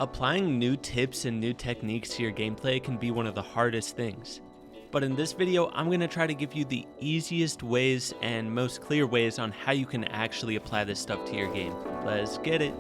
Applying new tips and new techniques to your gameplay can be one of the hardest things. But in this video, I'm going to try to give you the easiest ways and most clear ways on how you can actually apply this stuff to your game. Let's get it.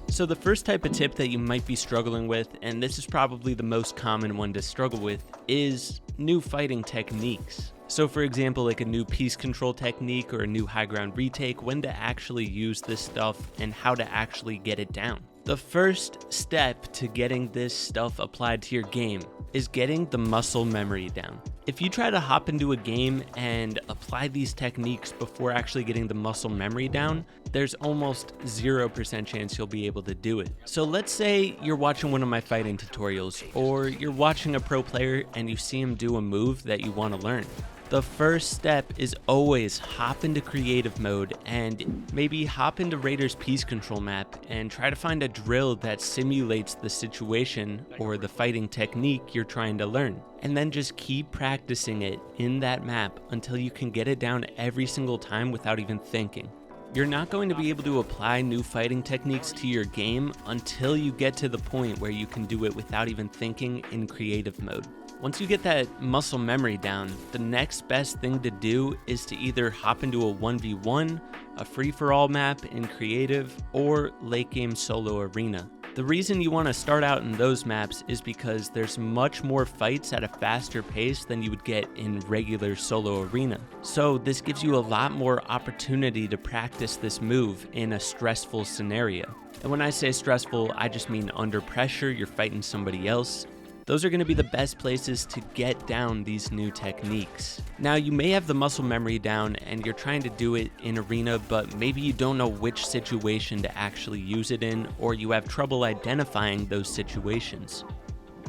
So the first type of tip that you might be struggling with, and this is probably the most common one to struggle with, is new fighting techniques. So for example, like a new piece control technique or a new high ground retake, when to actually use this stuff and how to actually get it down. The first step to getting this stuff applied to your game is getting the muscle memory down. If you try to hop into a game and apply these techniques before actually getting the muscle memory down, there's almost 0% chance you'll be able to do it. So let's say you're watching one of my fighting tutorials, or you're watching a pro player and you see him do a move that you want to learn. The first step is always hop into creative mode and maybe hop into Raider's piece control map and try to find a drill that simulates the situation or the fighting technique you're trying to learn. And then just keep practicing it in that map until you can get it down every single time without even thinking. You're not going to be able to apply new fighting techniques to your game until you get to the point where you can do it without even thinking in creative mode. Once you get that muscle memory down, the next best thing to do is to either hop into a 1v1, a free-for-all map in creative, or late game solo arena. The reason you want to start out in those maps is because there's much more fights at a faster pace than you would get in regular solo arena. So this gives you a lot more opportunity to practice this move in a stressful scenario. And when I say stressful, I just mean under pressure, you're fighting somebody else. Those are going to be the best places to get down these new techniques. Now, you may have the muscle memory down and you're trying to do it in arena, but maybe you don't know which situation to actually use it in, or you have trouble identifying those situations.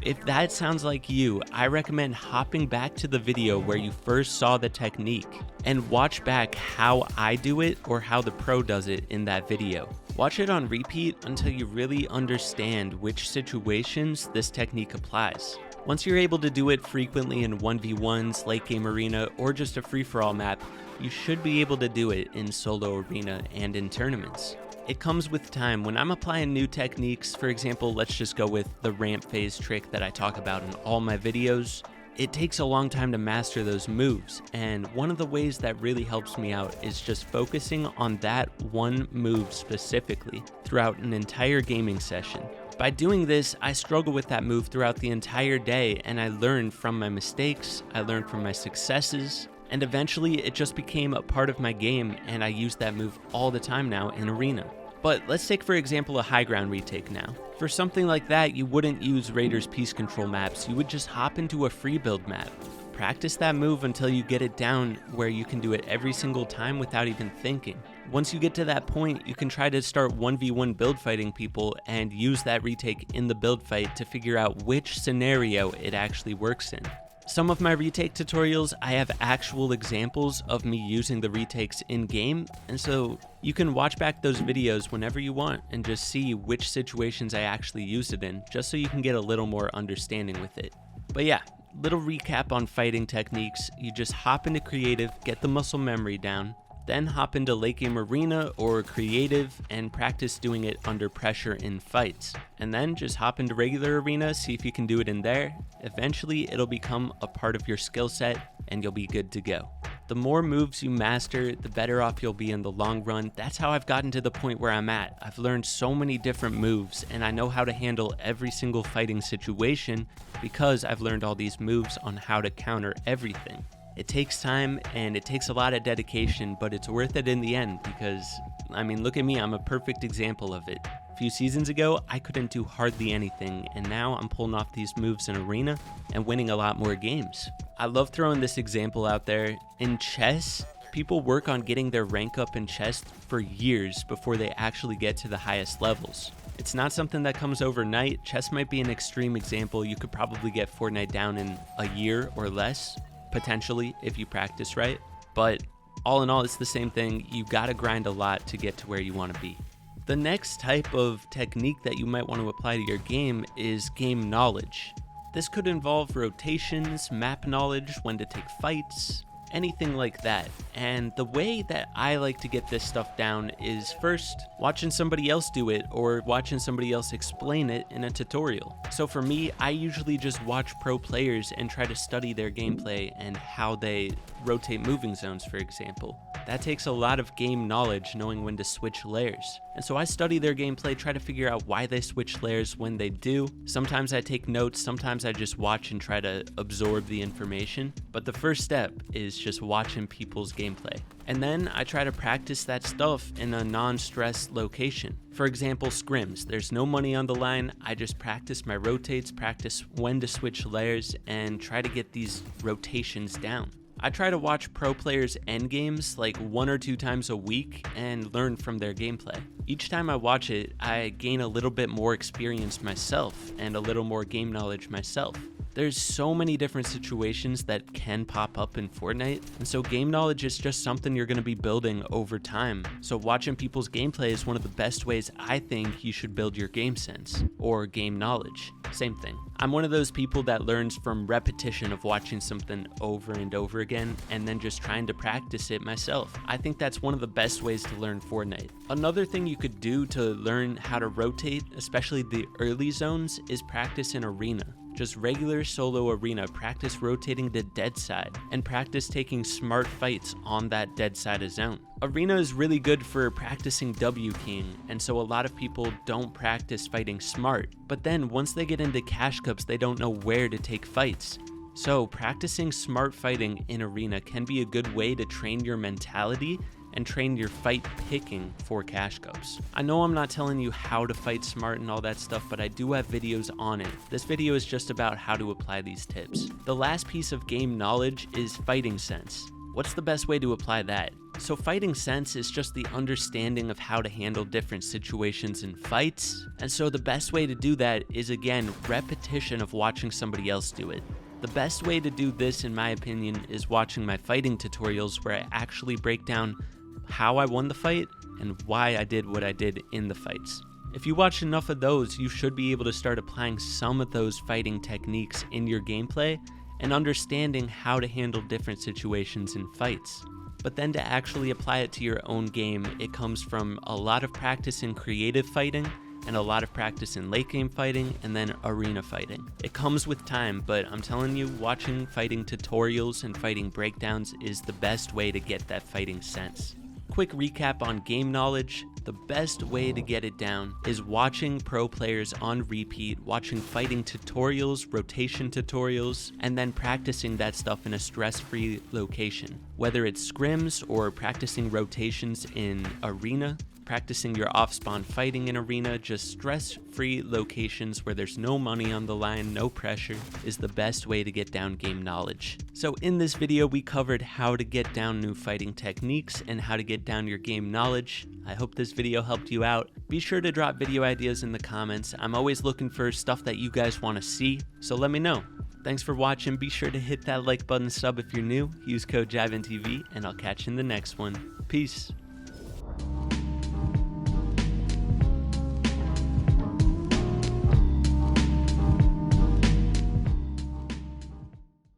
If that sounds like you, I recommend hopping back to the video where you first saw the technique and watch back how I do it or how the pro does it in that video. Watch it on repeat until you really understand which situations this technique applies. Once you're able to do it frequently in 1v1s, late game arena, or just a free-for-all map, you should be able to do it in solo arena and in tournaments. It comes with time. When I'm applying new techniques, for example, let's just go with the ramp phase trick that I talk about in all my videos, it takes a long time to master those moves, and one of the ways that really helps me out is just focusing on that one move specifically throughout an entire gaming session. By doing this, I struggle with that move throughout the entire day, and I learn from my mistakes, I learn from my successes, and eventually it just became a part of my game, and I use that move all the time now in arena. But let's take, for example, a high ground retake now. For something like that, you wouldn't use Raider's piece control maps, you would just hop into a free build map. Practice that move until you get it down where you can do it every single time without even thinking. Once you get to that point, you can try to start 1v1 build fighting people and use that retake in the build fight to figure out which scenario it actually works in. Some of my retake tutorials, I have actual examples of me using the retakes in-game, and so you can watch back those videos whenever you want and just see which situations I actually use it in, just so you can get a little more understanding with it. But yeah, little recap on fighting techniques. You just hop into creative, get the muscle memory down, then hop into late game arena or creative and practice doing it under pressure in fights. And then just hop into regular arena, see if you can do it in there. Eventually it'll become a part of your skill set and you'll be good to go. The more moves you master, the better off you'll be in the long run. That's how I've gotten to the point where I'm at. I've learned so many different moves and I know how to handle every single fighting situation because I've learned all these moves on how to counter everything. It takes time and it takes a lot of dedication, but it's worth it in the end because, I mean, look at me, I'm a perfect example of it. A few seasons ago, I couldn't do hardly anything, and now I'm pulling off these moves in arena and winning a lot more games. I love throwing this example out there. In chess, people work on getting their rank up in chess for years before they actually get to the highest levels. It's not something that comes overnight. Chess might be an extreme example. You could probably get Fortnite down in a year or less. Potentially, if you practice right, but all in all, it's the same thing. You gotta grind a lot to get to where you want to be. The next type of technique that you might want to apply to your game is game knowledge. This could involve rotations, map knowledge, when to take fights, anything like that. And the way that I like to get this stuff down is first watching somebody else do it or watching somebody else explain it in a tutorial. So for me, I usually just watch pro players and try to study their gameplay and how they rotate moving zones, for example. That takes a lot of game knowledge, knowing when to switch layers. And so I study their gameplay, try to figure out why they switch layers when they do. Sometimes I take notes, sometimes I just watch and try to absorb the information. But the first step is just watching people's gameplay. And then I try to practice that stuff in a non-stress location. For example, scrims. There's no money on the line. I just practice my rotates, practice when to switch layers, and try to get these rotations down. I try to watch pro players' endgames like 1 or 2 times a week and learn from their gameplay. Each time I watch it, I gain a little bit more experience myself and a little more game knowledge myself. There's so many different situations that can pop up in Fortnite, and so game knowledge is just something you're going to be building over time. So watching people's gameplay is one of the best ways I think you should build your game sense, or game knowledge. Same thing. I'm one of those people that learns from repetition of watching something over and over again and then just trying to practice it myself. I think that's one of the best ways to learn Fortnite. Another thing you could do to learn how to rotate, especially the early zones, is practice in arena. Just regular solo arena, practice rotating the dead side, and practice taking smart fights on that dead side of zone. Arena is really good for practicing W keying, and so a lot of people don't practice fighting smart, but then once they get into cash cups, they don't know where to take fights. So practicing smart fighting in arena can be a good way to train your mentality and train your fight picking for cash cups. I know I'm not telling you how to fight smart and all that stuff, but I do have videos on it. This video is just about how to apply these tips. The last piece of game knowledge is fighting sense. What's the best way to apply that? So fighting sense is just the understanding of how to handle different situations in fights. And so the best way to do that is, again, repetition of watching somebody else do it. The best way to do this, in my opinion, is watching my fighting tutorials where I actually break down how I won the fight and why I did what I did in the fights. If you watch enough of those, you should be able to start applying some of those fighting techniques in your gameplay and understanding how to handle different situations in fights. But then to actually apply it to your own game, it comes from a lot of practice in creative fighting and a lot of practice in late game fighting and then arena fighting. It comes with time, but I'm telling you, watching fighting tutorials and fighting breakdowns is the best way to get that fighting sense. Quick recap on game knowledge. The best way to get it down is watching pro players on repeat, watching fighting tutorials, rotation tutorials, and then practicing that stuff in a stress-free location. Whether it's scrims or practicing rotations in arena, practicing your off-spawn fighting in arena, just stress-free locations where there's no money on the line, no pressure, is the best way to get down game knowledge. So in this video, we covered how to get down new fighting techniques and how to get down your game knowledge. I hope this video helped you out. Be sure to drop video ideas in the comments. I'm always looking for stuff that you guys want to see, so let me know. Thanks for watching. Be sure to hit that like button, sub if you're new, use code JivanTV, and I'll catch you in the next one. Peace.